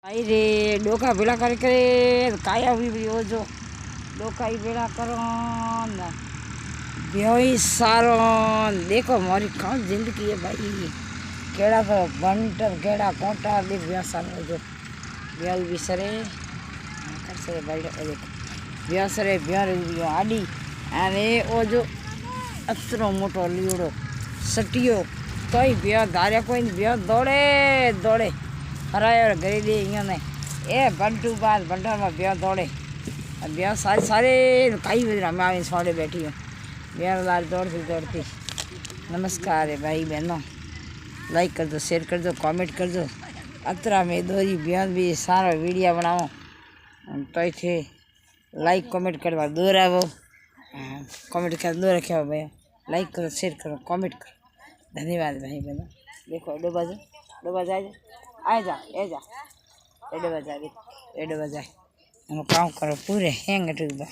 भाई रे डोका भेड़ा कर करे काया भी वो जो डोका ही भेड़ा करो ना ब्योई सारो देखो मारी कौन जिंदगी है भाई केड़ा तो बंटर केड़ा कोटा दे ब्याह सारो जो ब्याह भी सरे कर सरे भाई देखो ब्याह सरे ब्याह आडी अरे वो जो अतरो मोटो लीड़ो सटियो कई ब्याह धारे कोई ब्याह दौड़े दौड़े हरायो गरी दे ने ए बंटू बाद बंटर में ब्याह दौड़े ब्याह सारे सारे कई बजे मैं आवी सोड़े बैठी हूँ ब्याह लाल दौड़ती नमस्कार है भाई बहनों लाइक कर दो शेयर कर दो कमेंट कर दो अतरा में दोरी ब्याह भी सारा वीडियो बनाओ तो थे लाइक कमेंट करवा दूर आवो कमेंट कर दो रखे हो भैया लाइक करो शेयर करो कमेंट करो धन्यवाद भाई बहनों देखो डोबा जाए आ जा ए जा एडे बजा काम करो पूरे हैंग टूबा।